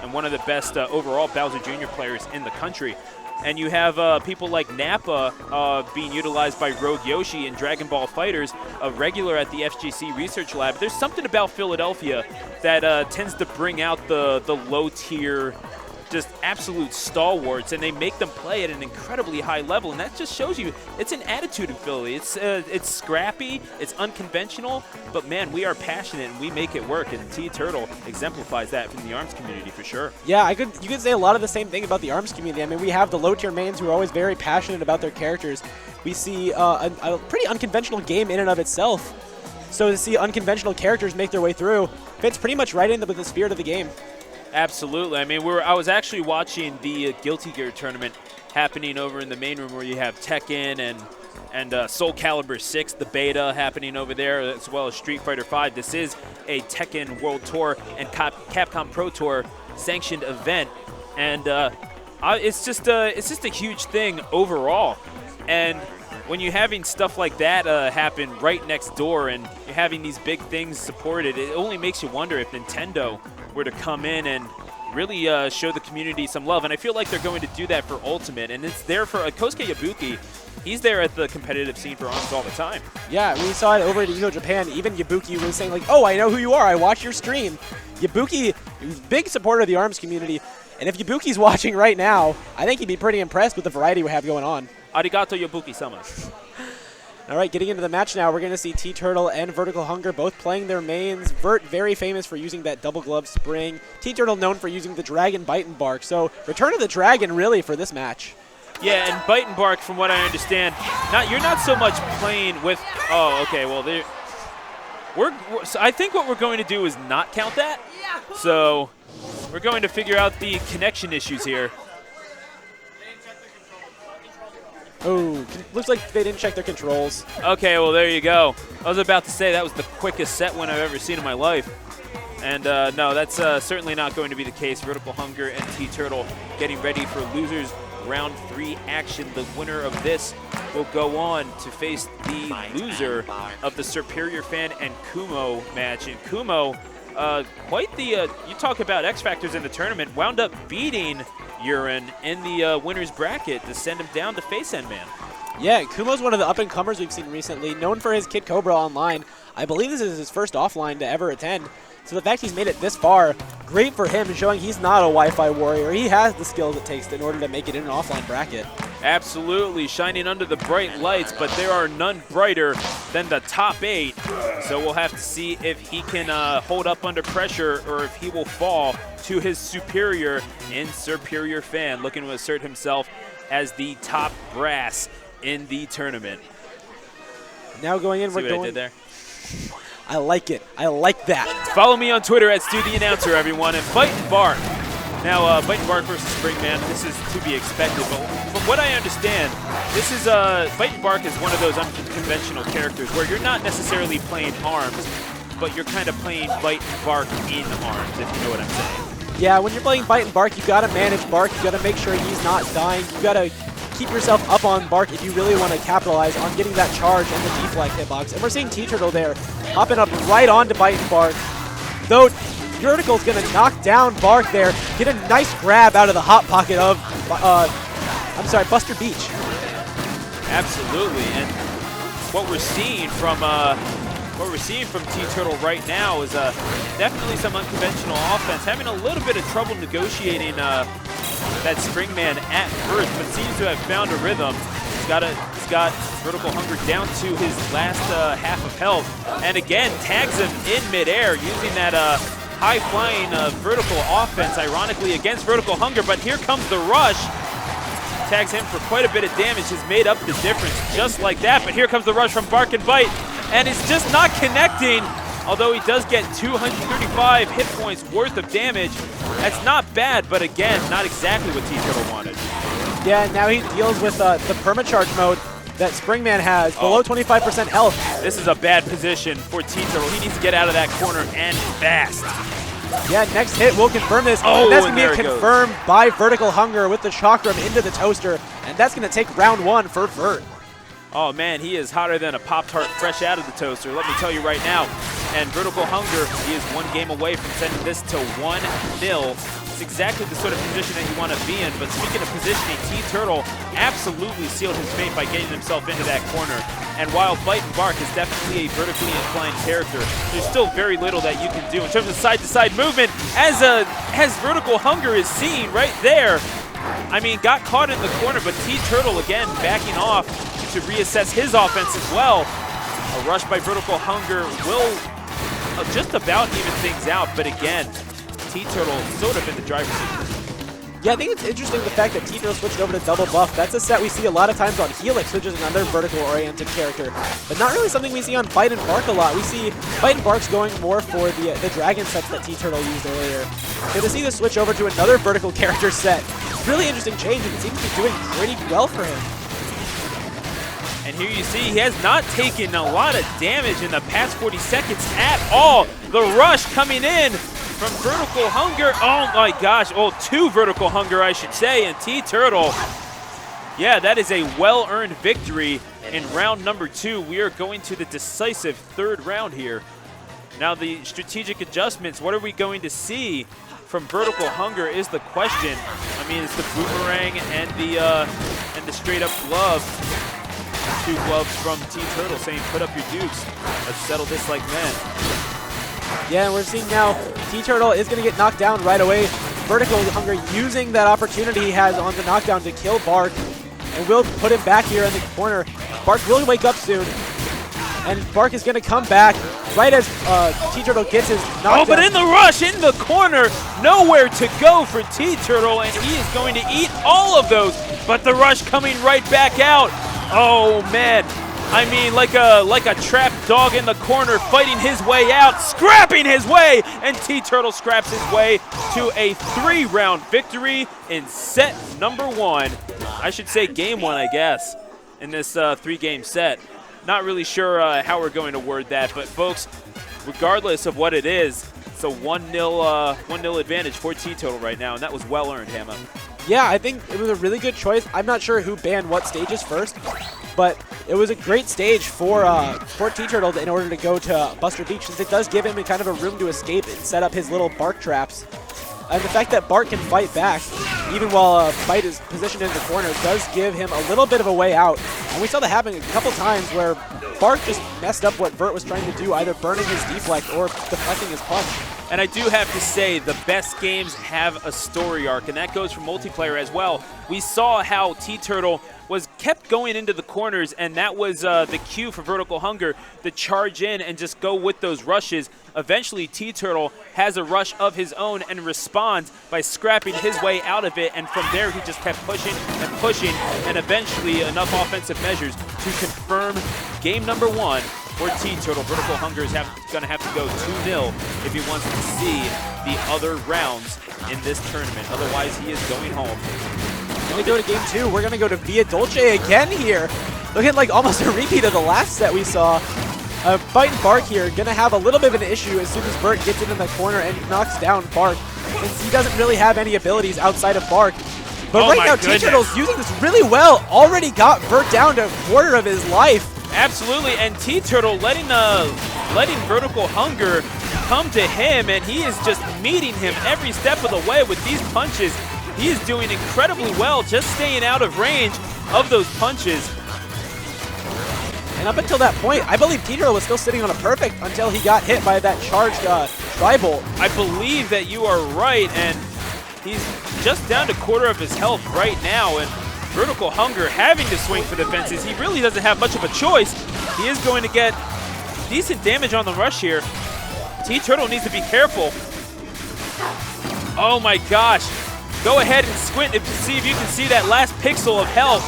and one of the best overall Bowser Jr. players in the country. And you have people like Nappa being utilized by Rogue Yoshi in Dragon Ball FighterZ, a regular at the FGC Research Lab. There's something about Philadelphia that tends to bring out the low-tier, just absolute stalwarts, and they make them play at an incredibly high level, and that just shows you it's an attitude in Philly. It's scrappy, it's unconventional, but man, we are passionate and we make it work, and Tturtle exemplifies that from the ARMS community for sure. Yeah, you could say a lot of the same thing about the ARMS community. I mean, we have the low-tier mains who are always very passionate about their characters. We see a pretty unconventional game in and of itself. So to see unconventional characters make their way through fits pretty much right into the spirit of the game. Absolutely. I mean, I was actually watching the Guilty Gear tournament happening over in the main room where you have Tekken and Soul Calibur 6, the beta happening over there, as well as Street Fighter 5. This is a Tekken World Tour and Capcom Pro Tour sanctioned event, and it's just a huge thing overall. And when you're having stuff like that happen right next door, and you're having these big things supported, it only makes you wonder if Nintendo were to come in and really show the community some love. And I feel like they're going to do that for Ultimate, and it's there for Kosuke Yabuki. He's there at the competitive scene for ARMS all the time. Yeah, we saw it over at Evo Japan. Even Yabuki was saying, like, oh, I know who you are. I watch your stream. Yabuki, big supporter of the ARMS community. And if Yabuki's watching right now, I think he'd be pretty impressed with the variety we have going on. Arigato Yabuki-sama. All right, getting into the match now, we're going to see Tturtle and VerticalHunger both playing their mains. Vert, very famous for using that double glove spring. Tturtle known for using the Dragon Byte&Barq. So return of the Dragon, really, for this match. Yeah, and Byte&Barq, from what I understand, you're not so much playing with. Oh, okay. Well, so I think what we're going to do is not count that. So we're going to figure out the connection issues here. Oh, looks like they didn't check their controls. Okay, well, there you go. I was about to say that was the quickest set win I've ever seen in my life. And no, that's certainly not going to be the case. VerticalHunger and Tturtle getting ready for losers round 3 action. The winner of this will go on to face the loser of the Superior Fan and Kumo match. And Kumo, quite the, you talk about X Factors in the tournament, wound up beating Urine in the winner's bracket to send him down to face Endman. Yeah, Kumo's one of the up-and-comers we've seen recently, known for his Kid Cobra online. I believe this is his first offline to ever attend. So the fact he's made it this far, great for him, showing he's not a Wi-Fi warrior. He has the skills it takes in order to make it in an offline bracket. Absolutely, shining under the bright lights, but there are none brighter than the top 8. So we'll have to see if he can hold up under pressure or if he will fall to his superior in Superior Fan, looking to assert himself as the top brass in the tournament. Now going in, See we're what going. I did there? I like it. I like that. Follow me on Twitter at StuTheAnnouncer, everyone, and Byte&Barq. Now, Byte&Barq versus Springman, this is to be expected, but from what I understand, this is Byte&Barq is one of those unconventional characters where you're not necessarily playing ARMS, but you're kind of playing Byte&Barq in ARMS, if you know what I'm saying. Yeah, when you're playing Byte&Barq, you gotta manage Barq. You gotta make sure he's not dying. You gotta keep yourself up on Barq if you really want to capitalize on getting that charge and the deflect hitbox. And we're seeing Tturtle there, hopping up right onto Byte&Barq. Though Vertical's going to knock down Barq there, get a nice grab out of the hot pocket of, Buster Beach. Absolutely, and what we're seeing from Tturtle right now is definitely some unconventional offense, having a little bit of trouble negotiating that Springman at first, but seems to have found a rhythm. He's got VerticalHunger down to his last half of health, and again tags him in midair using that high-flying vertical offense, ironically against VerticalHunger. But here comes the rush. Tags him for quite a bit of damage, has made up the difference just like that. But here comes the rush from Barq and Byte, and it's just not connecting. Although he does get 235 hit points worth of damage. That's not bad, but again, not exactly what Tturtle wanted. Yeah, now he deals with the permacharge mode that Springman has, below 25% health. This is a bad position for Tturtle. He needs to get out of that corner and fast. Yeah, next hit will confirm this. Oh, and that's going to be goes. confirmed by VerticalHunger with the Chakram into the toaster. And that's going to take round 1 for Vert. Oh man, he is hotter than a Pop-Tart fresh out of the toaster, let me tell you right now. And VerticalHunger, he is 1 game away from sending this to 1-0 It's exactly the sort of position that you want to be in. But speaking of positioning, Tturtle absolutely sealed his fate by getting himself into that corner. And while Byte&Barq is definitely a vertically inclined character, there's still very little that you can do in terms of side-to-side movement, as VerticalHunger is seen right there. I mean, got caught in the corner, but Tturtle again backing off to reassess his offense as well. A rush by VerticalHunger will just about even things out, but again, Tturtle sort of in the driver's seat. Yeah, I think it's interesting the fact that Tturtle switched over to double buff. That's a set we see a lot of times on Helix, which is another vertical-oriented character, but not really something we see on Byte&Barq a lot. We see Byte&Barq's going more for the dragon sets that Tturtle used earlier. So to see this switch over to another vertical character set, really interesting change, and it seems to be doing pretty well for him. And here you see he has not taken a lot of damage in the past 40 seconds at all. The rush coming in from VerticalHunger. Oh my gosh, two VerticalHunger I should say, and Tturtle. Yeah, that is a well-earned victory in round number 2. We are going to the decisive 3rd round here. Now the strategic adjustments, what are we going to see from VerticalHunger is the question. I mean, it's the boomerang and the straight-up glove. 2 gloves from Tturtle saying, put up your dukes. Let's settle this like men. Yeah, and we're seeing now Tturtle is going to get knocked down right away. VerticalHunger using that opportunity he has on the knockdown to kill Barq, and will put him back here in the corner. Barq will wake up soon, and Barq is going to come back right as Tturtle gets his knockdown. Oh, but in the rush, in the corner, nowhere to go for Tturtle, and he is going to eat all of those, but the rush coming right back out. Oh man, I mean like a trapped dog in the corner fighting his way out, scrapping his way, and Tturtle scraps his way to a 3-round victory in set number 1. I should say game 1, I guess, in this 3-game set. Not really sure how we're going to word that, but folks, regardless of what it is, it's a 1-0 advantage for Tturtle right now, and that was well earned, Hamma. Yeah, I think it was a really good choice. I'm not sure who banned what stages first, but it was a great stage for Tturtle in order to go to Buster Beach, since it does give him kind of a room to escape and set up his little Barq traps. And the fact that Barq can fight back, even while Byte is positioned in the corner, does give him a little bit of a way out. And we saw that happen a couple times where Barq just messed up what Vert was trying to do, either burning his deflect or deflecting his punch. And I do have to say, the best games have a story arc, and that goes for multiplayer as well. We saw how Tturtle was kept going into the corners, and that was the cue for VerticalHunger to charge in and just go with those rushes. Eventually, Tturtle has a rush of his own and responds by scrapping his way out of it, and from there he just kept pushing and pushing, and eventually enough offensive measures to confirm game number 1 for Tturtle. VerticalHunger is going to have to go 2-0 if he wants to see the other rounds in this tournament. Otherwise, he is going home. When we go to game 2, we're going to go to Via Dolce again here. Looking like almost a repeat of the last set we saw. Byte&Barq here going to have a little bit of an issue as soon as Vert gets into the corner and knocks down Barq, since he doesn't really have any abilities outside of Barq. But right now, Tturtle's using this really well. Already got Vert down to a quarter of his life. Absolutely, and Tturtle letting VerticalHunger come to him, and he is just meeting him every step of the way with these punches. He is doing incredibly well, just staying out of range of those punches. And up until that point, I believe Tturtle was still sitting on a perfect until he got hit by that charged Tri-Bolt. I believe that you are right, and he's just down to quarter of his health right now, and VerticalHunger having to swing for the fences. He really doesn't have much of a choice. He is going to get decent damage on the rush here. Tturtle needs to be careful. Oh my gosh. Go ahead and squint to see if you can see that last pixel of health.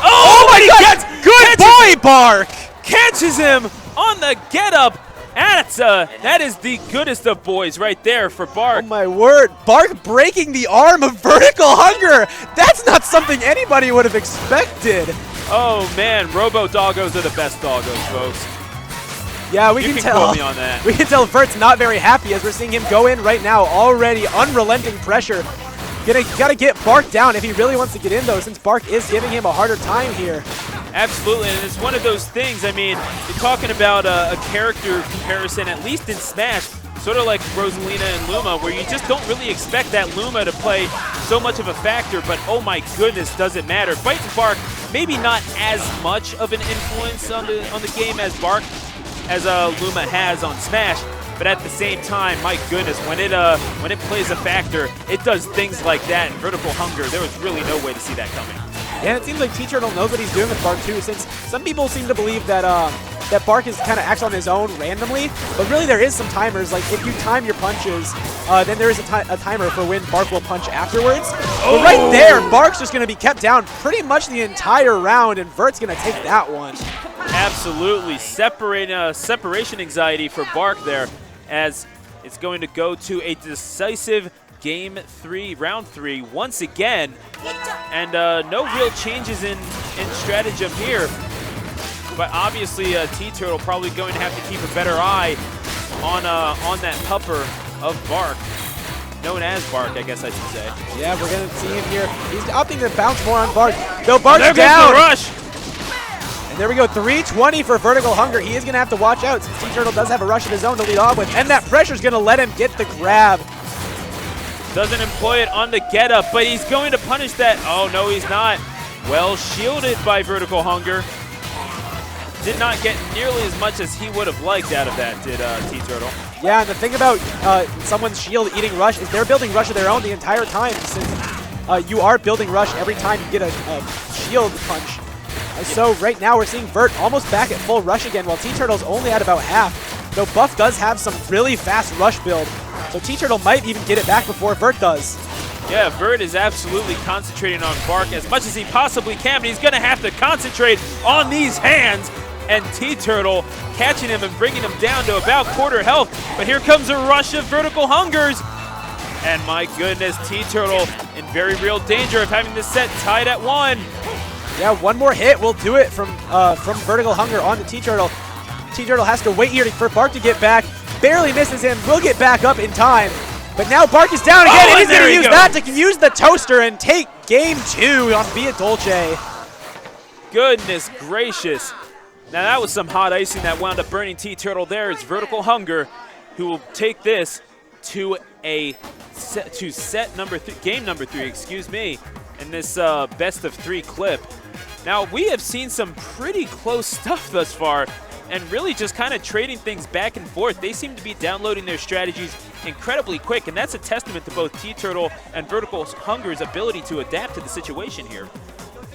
Oh my God! Good boy, Barq! Catches him on the get up. That is the goodest of boys right there for Barq. Oh my word, Barq breaking the arm of VerticalHunger. That's not something anybody would have expected. Oh man, Robo-Doggos are the best doggos, folks. Yeah, we can tell. Quote me on that. We can tell Vert's not very happy as we're seeing him go in right now, already unrelenting pressure. Gotta get Barq down if he really wants to get in though, since Barq is giving him a harder time here. Absolutely, and it's one of those things, I mean, you're talking about a character comparison, at least in Smash, sort of like Rosalina and Luma, where you just don't really expect that Luma to play so much of a factor, but oh my goodness, does it matter. Byte&Barq, maybe not as much of an influence on the game as Barq, as Luma has on Smash, but at the same time, my goodness, when it plays a factor, it does things like that. In VerticalHunger, there was really no way to see that coming. Yeah, it seems like Tturtle knows what he's doing with Barq too, since some people seem to believe that that Barq is kind of acts on his own randomly, but really there is some timers. Like if you time your punches, then there is a timer for when Barq will punch afterwards. Oh. But right there, Barq's just going to be kept down pretty much the entire round, and Vert's going to take that one. Absolutely, separation anxiety for Barq there, as it's going to go to a decisive round 3 once again, and no real changes in stratagem here. But obviously, Tturtle probably going to have to keep a better eye on that pupper of Barq, known as Barq, I guess I should say. Yeah, we're going to see him here. He's opting to bounce more on Barq. No, Barq's there down. Goes the rush. And there we go, 320 for VerticalHunger. He is going to have to watch out since Tturtle does have a rush of his own to lead off with, and that pressure is going to let him get the grab. Doesn't employ it on the get up, but he's going to punish that. Oh, no, he's not. Well shielded by VerticalHunger. Did not get nearly as much as he would have liked out of that, did Tturtle. Yeah, and the thing about someone's shield eating rush is they're building rush of their own the entire time, since you are building rush every time you get a shield punch. So right now we're seeing Vert almost back at full rush again, while Tturtle's only at about half. Though Buff does have some really fast rush build, so Tturtle might even get it back before Vert does. Yeah, Vert is absolutely concentrating on Barq as much as he possibly can, but he's going to have to concentrate on these hands. And Tturtle catching him and bringing him down to about quarter health. But here comes a rush of VerticalHungers. And my goodness, Tturtle in very real danger of having this set tied at 1. Yeah, one more hit will do it from VerticalHunger on the Tturtle. Tturtle has to wait here for Barq to get back. Barely misses him. Will get back up in time. But now Barq is down again, and he's going to use that to use the toaster and take game 2 on Via Dolce. Goodness gracious. Now that was some hot icing that wound up burning Tturtle there. It's VerticalHunger who will take this to game number 3, excuse me, in this best of 3 clip. Now we have seen some pretty close stuff thus far, and really just kind of trading things back and forth. They seem to be downloading their strategies incredibly quick, and that's a testament to both Tturtle and VerticalHunger's ability to adapt to the situation here.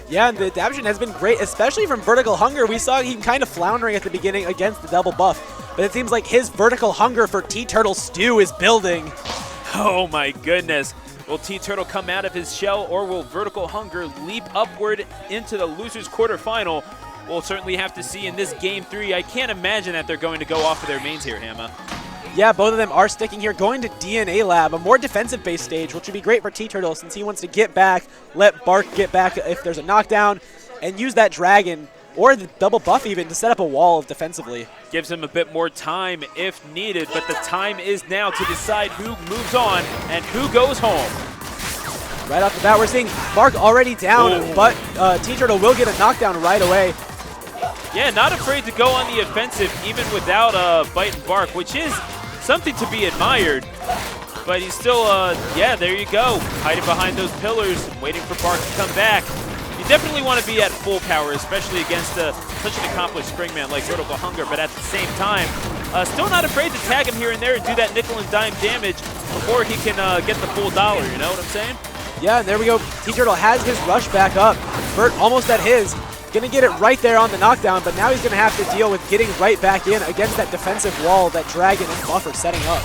Yeah, and the adaptation has been great, especially from VerticalHunger. We saw him kind of floundering at the beginning against the double buff, but it seems like his VerticalHunger for Tturtle stew is building. Oh my goodness. Will Tturtle come out of his shell, or will VerticalHunger leap upward into the loser's quarterfinal? We'll certainly have to see in this game 3. I can't imagine that they're going to go off of their mains here, Hamma. Yeah, both of them are sticking here, going to DNA Lab, a more defensive-based stage, which would be great for Tturtle since he wants to get back, let Barq get back if there's a knockdown, and use that dragon, or the double buff even, to set up a wall defensively. Gives him a bit more time if needed, but the time is now to decide who moves on and who goes home. Right off the bat, we're seeing Barq already down, but Tturtle will get a knockdown right away. Yeah, not afraid to go on the offensive even without Byte&Barq, which is something to be admired. But he's still, yeah, there you go. Hiding behind those pillars, waiting for Barq to come back. You definitely want to be at full power, especially against such an accomplished springman like VerticalHunger, but at the same time, still not afraid to tag him here and there and do that nickel and dime damage before he can get the full dollar, you know what I'm saying? Yeah, and there we go. Tturtle has his rush back up. Vert almost at his. Gonna get it right there on the knockdown, but now he's gonna have to deal with getting right back in against that defensive wall that Dragon and Buff are setting up.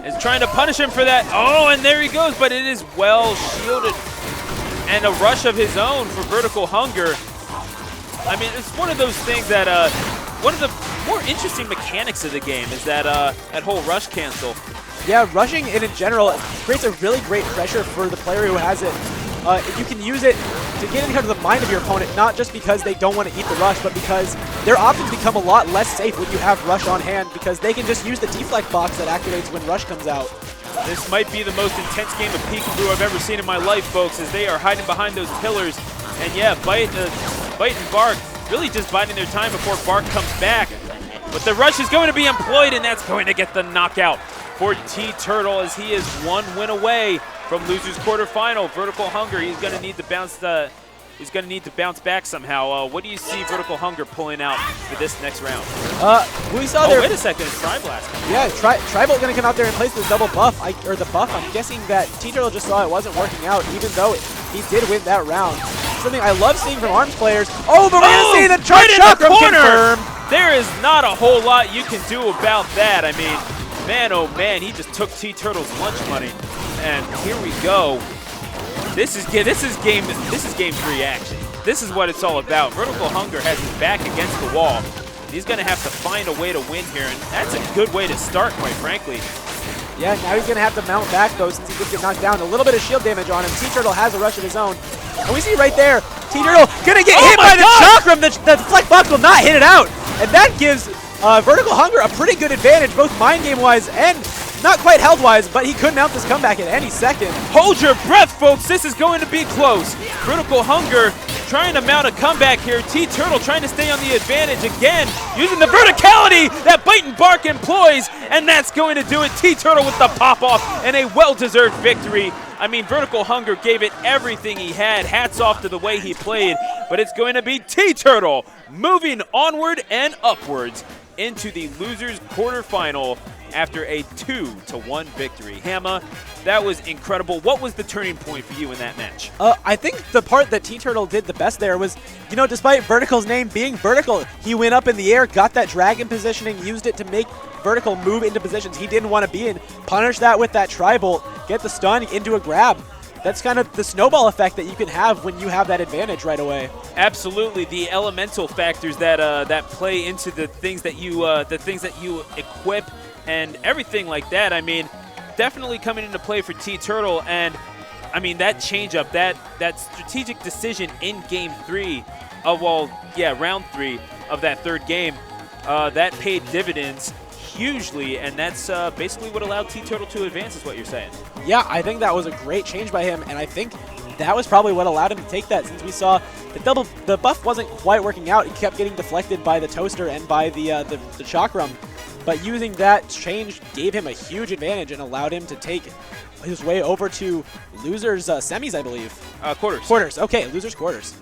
Is trying to punish him for that. Oh, and there he goes, but it is well shielded. And a rush of his own for VerticalHunger. I mean, it's one of those things that, one of the more interesting mechanics of the game is that, that whole rush cancel. Yeah, rushing in general creates a really great pressure for the player who has it. You can use it to get into the mind of your opponent, not just because they don't want to eat the rush, but because their options become a lot less safe when you have rush on hand, because they can just use the deflect box that activates when rush comes out. This might be the most intense game of peekaboo I've ever seen in my life, folks, as they are hiding behind those pillars. And yeah, Byte&Barq really just biding their time before Barq comes back. But the rush is going to be employed, and that's going to get the knockout for Tturtle as he is 1 win away from loser's quarterfinal. VerticalHunger, he's going to need to bounce back somehow. What do you see VerticalHunger pulling out for this next round? We saw there. Wait a second, it's Tri-Blast. Yeah, Tribal going to come out there and place the double buff, or the buff. I'm guessing that Tturtle just saw it wasn't working out, even though he did win that round. Something I love seeing from ARMS players. Oh, but we're going to see the charge chakra confirmed. There is not a whole lot you can do about that. I mean, man, oh man, he just took Tturtle's lunch money, and here we go. This is game 3 action. This is what it's all about. VerticalHunger has his back against the wall. He's going to have to find a way to win here, and that's a good way to start, quite frankly. Yeah, now he's going to have to mount back, though, since he did get knocked down. A little bit of shield damage on him. Tturtle has a rush of his own. And we see right there, Tturtle going to get hit by the chakram. The deflect box will not hit it out. And that gives VerticalHunger a pretty good advantage, both mind game-wise and not quite health-wise, but he could mount this comeback at any second. Hold your breath, folks. This is going to be close. VerticalHunger trying to mount a comeback here. Tturtle trying to stay on the advantage again, using the verticality that Byte&Barq employs, and that's going to do it. Tturtle with the pop-off and a well-deserved victory. I mean, VerticalHunger gave it everything he had. Hats off to the way he played, but it's going to be Tturtle moving onward and upwards into the loser's quarterfinal after a 2-1 victory. Hamma, that was incredible. What was the turning point for you in that match? I think the part that Tturtle did the best there was, you know, despite Vertical's name being Vertical, he went up in the air, got that dragon positioning, used it to make Vertical move into positions he didn't want to be in, punish that with that Tri-Bolt, get the stun into a grab. That's kind of the snowball effect that you can have when you have that advantage right away. Absolutely, the elemental factors that that play into the things that you equip and everything like that. I mean, definitely coming into play for Tturtle, and I mean that changeup, that strategic decision in Game 3 of round 3 of that third game, that paid dividends hugely, and that's basically what allowed Tturtle to advance, is what you're saying. Yeah, I think that was a great change by him, and I think that was probably what allowed him to take that, since we saw the buff wasn't quite working out. He kept getting deflected by the toaster and by the chakram, but using that change gave him a huge advantage and allowed him to take his way over to losers semis, I believe. Quarters. Quarters. Okay, losers quarters.